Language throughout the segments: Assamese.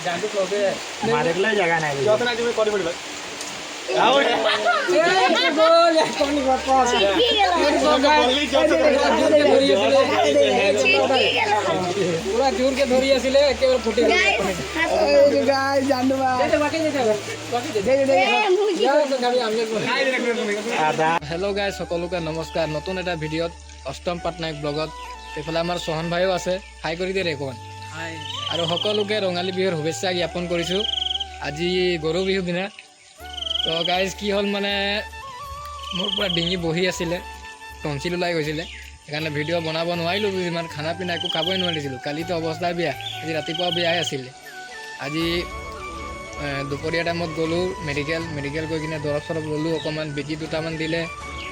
জানটো কবে মারিলে জায়গা নাই যত না তুমি করে পড়বে পুরা জোরকে ধরি আসলে একেবারে ফুটে হেল্ল' গাইজ সকলোকে নমস্কাৰ নতুন এটা ভিডিঅ'ত অষ্টম পাটনায়ক ব্লগত এইফালে আমাৰ চহন ভাইও আছে হাই কৰি দিয়ে ৰেকন আৰু সকলোকে ৰঙালী বিহুৰ শুভেচ্ছা জ্ঞাপন কৰিছোঁ আজি গৰু বিহুৰ দিনা তো গাইজ কি হ'ল মানে মোৰ পুৰা ডিঙি বহি আছিলে টনচিল ওলাই গৈছিলে সেইকাৰণে ভিডিঅ' বনাব নোৱাৰিলোঁ ইমান খানা পিনা একো খাবই নোৱাৰিছিলোঁ কালিতো অৱস্থাই বেয়া আজি ৰাতিপুৱা বেয়াই আছিলে আজি দুপৰীয়া টাইমত গ'লোঁ মেডিকেল গৈ কিনে দৰৱ চৰৱ ল'লোঁ অকণমান বেজী দুটামান দিলে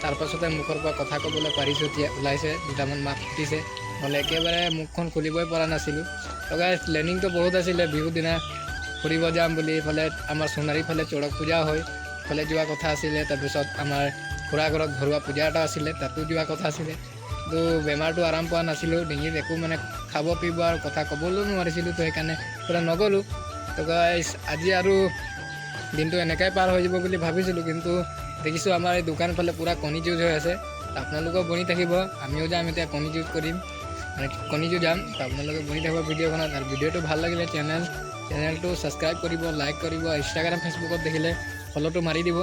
তাৰপাছতে মুখৰ পৰা কথা ক'বলৈ পাৰিছোঁ এতিয়া ওলাইছে দুটামান মাত ফুটিছে নহ'লে একেবাৰে মুখখন খুলিবই পৰা নাছিলোঁ তো গাইজ প্লেনিংটো বহুত আছিলে বিহুৰ দিনা ফুৰিব যাম বুলি এইফালে আমাৰ সোণাৰীৰ ফালে চড়ক পূজা হয় সেইফালে যোৱা কথা আছিলে তাৰপিছত আমাৰ খুৰা ঘৰত ঘৰুৱা পূজা এটা আছিলে তাতো যোৱা কথা আছিলে কিন্তু বেমাৰটো আৰাম পোৱা নাছিলোঁ ডিঙিত একো মানে খাব পিব আৰু কথা ক'বলৈও নোৱাৰিছিলোঁ তো সেইকাৰণে পুৰা নগ'লোঁ তো গাইজ আজি আৰু দিনটো এনেকৈ পাৰ হৈ যাব বুলি ভাবিছিলোঁ কিন্তু দেখিছোঁ আমাৰ এই দোকান ফালে পূৰা কণী যুঁজ হৈ আছে আপোনালোকেও বনি থাকিব আমিও যাম এতিয়া কণী যুঁজ কৰিম মানে কণী যুঁজ যাম তো আপোনালোকে বনি থাকিব ভিডিঅ'খনত আৰু ভিডিঅ'টো ভাল লাগিলে চেনেলটো ছাবস্ক্ৰাইব কৰিব লাইক কৰিব ইনষ্টাগ্ৰাম ফেচবুকত দেখিলে ফ'ল'টো মাৰি দিব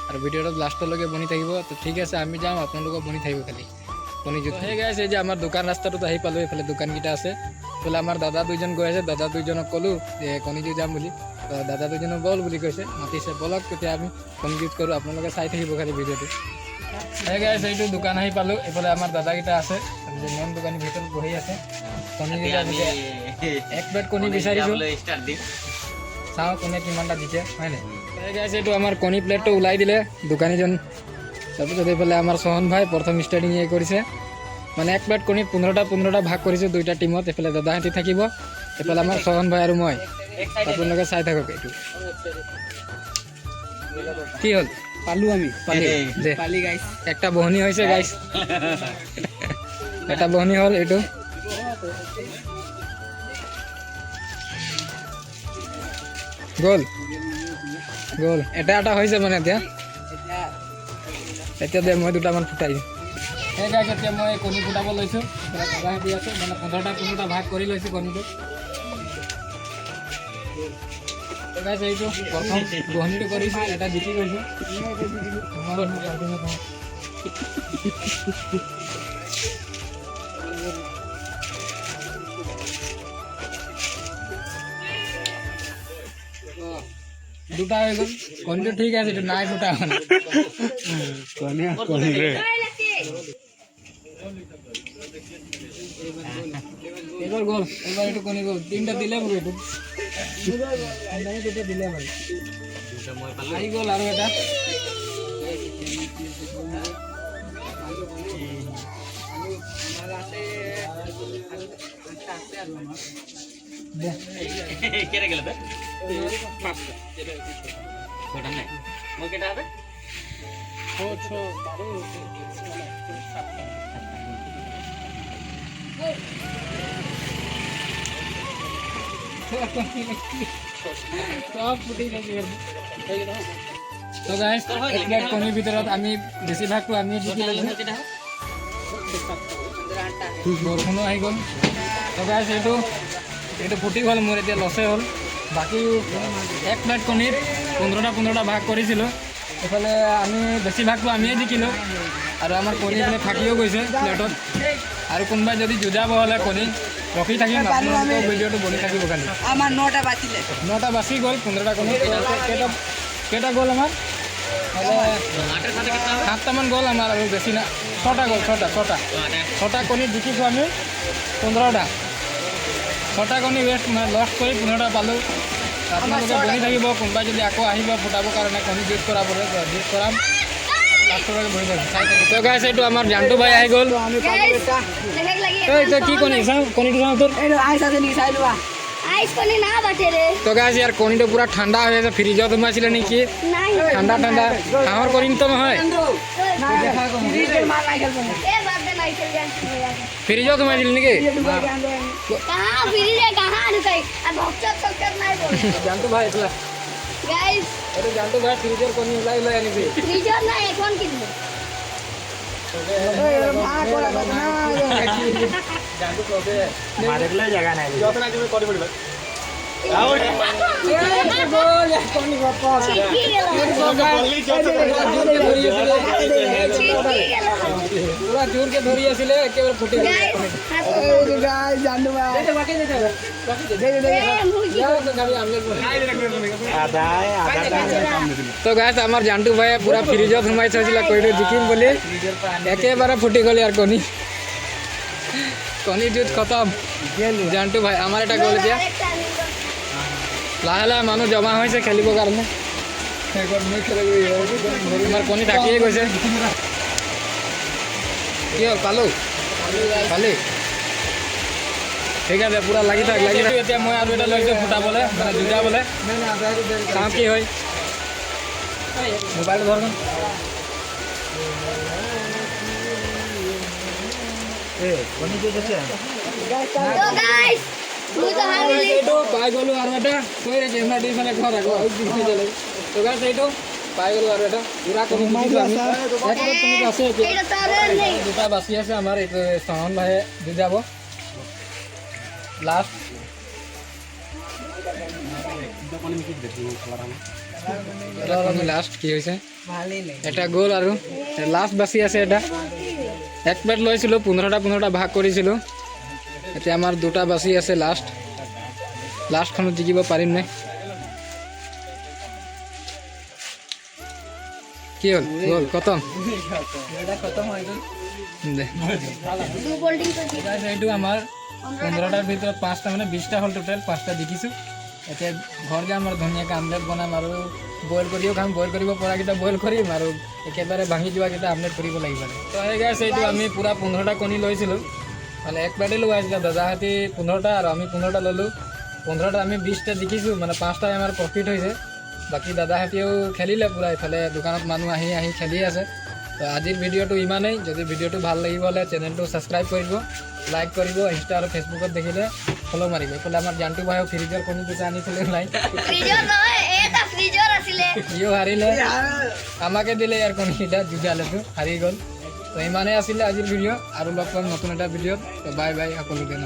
আৰু ভিডিঅ'টো লাষ্টলৈকে বনি থাকিব তো ঠিক আছে আমি যাম আপোনালোকক বনি থাকিব খালি কণী যুঁজ সেই গাইছে যে আমাৰ দোকান ৰাস্তাটোত আহি পালোঁ এইফালে দোকানকেইটা আছে এইফালে আমাৰ দাদা দুইজন গৈ আছে দাদা দুইজনক ক'লোঁ যে কণী যুঁজ যাম বুলি তো দাদা দুইজনক বল বুলি কৈছে মাতিছে বলক তেতিয়া আমি কণী যুঁজ কৰোঁ আপোনালোকে চাই থাকিব খালি ভিডিঅ'টো সেই গাইছে এইটো দোকান আহি পালোঁ এইফালে আমাৰ দাদাকেইটা আছে তাৰপিছত মেইন দোকানীৰ ভিতৰত বহি আছে কণীকেইটা দিছে এক প্লেট কণী বিচাৰিছোঁ চাওঁ কোনে কিমানটা দিছে হয় নাই সেই গাইছে এইটো আমাৰ কণী প্লেটটো ওলাই দিলে দোকানীজন তাৰপিছত এইফালে আমাৰ চহন ভাই প্ৰথম ষ্টাৰ্টিং কৰিছে মানে এক প্লেট কণীত 15টা ভাগ কৰিছোঁ দুইটা টিমত এইফালে দাদাহঁতি থাকিব এইফালে আমাৰ চহন ভাই আৰু মই আপোনালোকে চাই থাকক এইটো কি হ'ল পালোঁ আমি পালি গাইছ একটা বহনি হৈছে গাইছ এটা বহনি হ'ল এইটো গ'ল এটা হৈছে মানে এতিয়া দে মই দুটামান ফুটাই দিম সেই গাইছ এতিয়া মই কণী ফুটাব লৈছোঁ দাদাহঁতি আছে মানে 15টা ভাগ কৰি লৈছোঁ কণীটো গাইছ এইটো প্ৰথম বহনিটো কৰিছোঁ এটা জিকি গৈছোঁ দুটা হৈ গ'ল কণীটো ঠিক আছে এইটো নাই ফুটা মানে এইবাৰ গ'ল এইবাৰ এইটো কণী গ'ল 3টা দিলে মোক এইটো দিলে মানে আহি গ'ল আৰু এটা তো গাইছ এক প্লেট কণীৰ ভিতৰত আমি বেছিভাগটো আমি জিকি লৈছোঁ বৰষুণো আহি গ'ল তো গাইছ এইটো ফুটি গ'ল মোৰ এতিয়া লছে হ'ল বাকী এক প্লেট কণীত 15টা ভাগ কৰিছিলোঁ এইফালে আমি বেছিভাগটো আমিয়ে জিকিলোঁ আৰু আমাৰ কণী এইফালে থাকিও গৈছে প্লেটত আৰু কোনোবাই যদি যুঁজাব হ'লে কণী ৰখি থাকিম আপোনালোকৰ ভিডিঅ'টো বনি থাকিব খালি আমাৰ 9টা বাচি গ'ল 15টা কণী কেইটা গ'ল আমাৰ 7টামান গ'ল আমাৰ আৰু বেছি না 6টা গ'ল 6টা কণী জিকিছোঁ আমি 15টা 6টা কণী ৱেষ্ট লষ্ট কৰি 15টা পালোঁ আপোনালোকে বনি থাকিব কোনোবাই যদি আকৌ আহিব ফুটাবৰ কাৰণে কণী যুঁজ কৰাবলৈ যুঁজ কৰাম লাষ্টলৈকে বহি থাকিব চাই থাকিব তো গাইছ এইটো আমাৰ জানটো ভাই আহি গ'ল তই কি কণী চাওঁ কণীটো চাওঁ তোৰ তো গাইস ইয়ার কণিটো পুরা ঠান্ডা হয়ে গেছে ফ্রিজত সোমাইছিলে নেকি ঠান্ডা ঠান্ডা হাঁহর কণি তো নহয় ফ্রিজত সোমাইছিলে নেকি জানতো ভাই এগুলা এটা জানতো ভাই ফ্রিজের কণি ওলাই ওলাই আনিছে জানতো কবে মারেগুলা জায়গা নাই যত না তুমি করে পড়িবা জোরকে ধরি আসলে একেবারে ফুটে তো গাছ আমার জানটু ভাই পুরা ফ্রিজত সোমাই থৈছিল কইটো জিকিম বলি একেবারে ফুটি গলি আর কণি কণি জুত খতম জানটু ভাই আমার এটা গল দিয়া লাহে লাহে মানুহ জমা হৈছে খেলিবৰ কাৰণে আমাৰ কণী থাকিয়ে গৈছে কি হ'ল পালোঁ পালি ঠিক আছে পুৰা লাগি থাক এতিয়া মই আৰু এটা লৈছোঁ ফুটাবলৈ মানে জুজাবলৈ চাওঁ কি হয় মোবাইলটো ধৰচোন পাই গ'লো আৰু এটা কৈ কেমেৰা দি মানে ঘৰ আকৌ তো গাইছ এইটো পাই গ'লো আৰু এটা পুৰা কণী আছে দুটা বাচি আছে আমাৰ এইটো চহন ভাইয়ে দি যাব লাষ্ট লাষ্ট কি হৈছে এটা গ'ল আৰু লাষ্ট বাচি আছে এটা এক প্লেট লৈছিলোঁ 15টা ভাগ কৰিছিলোঁ এতিয়া আমাৰ দুটা বাচি আছে লাষ্টখনত জিকিব পাৰিম নে কি হ'ল গ'ল খতম এইটো আমাৰ 15টাৰ ভিতৰত 5টা মানে 20টা হ'ল টোটেল 5টা জিকিছোঁ এতিয়া ঘৰ যাম আৰু ধুনীয়াকৈ আমলেট বনাম আৰু বইল কৰিও খাম বইল কৰিব পৰাকেইটা বইল কৰিম আৰু একেবাৰে ভাঙি যোৱাকেইটা আমলেট কৰিব লাগিব তো সেই গাইছ এইটো আমি পুৰা 15টা কণী লৈছিলোঁ মানে এক প্লেটে লোৱা আছিলে দাদাহঁতি 15টা আৰু আমি 15টা ল'লোঁ 15টা আমি 20টা জিকিছোঁ মানে 5টাই আমাৰ প্ৰফিট হৈছে বাকী দাদাহঁতিও খেলিলে পুৰা ইফালে দোকানত মানুহ আহি খেলি আছে তো আজিৰ ভিডিঅ'টো ইমানেই যদি ভিডিঅ'টো ভাল লাগিব হ'লে চেনেলটো ছাবস্ক্ৰাইব কৰিব লাইক কৰিব ইনষ্টা আৰু ফেচবুকত দেখিলে ফ'ল' মাৰিব এইফালে আমাৰ জানটু ভাইও ফ্ৰিজৰ কণী দুটা আনিছিলে ওলাই সিও হাৰিলে আমাকে দিলে ইয়াৰ কণীকেইটা যুঁজালেতো হাৰি গ'ল তো ইমানেই আছিলে আজিৰ ভিডিঅ' আৰু লগ পাম নতুন এটা ভিডিঅ'ত তো বাই বাই সকলোকে ন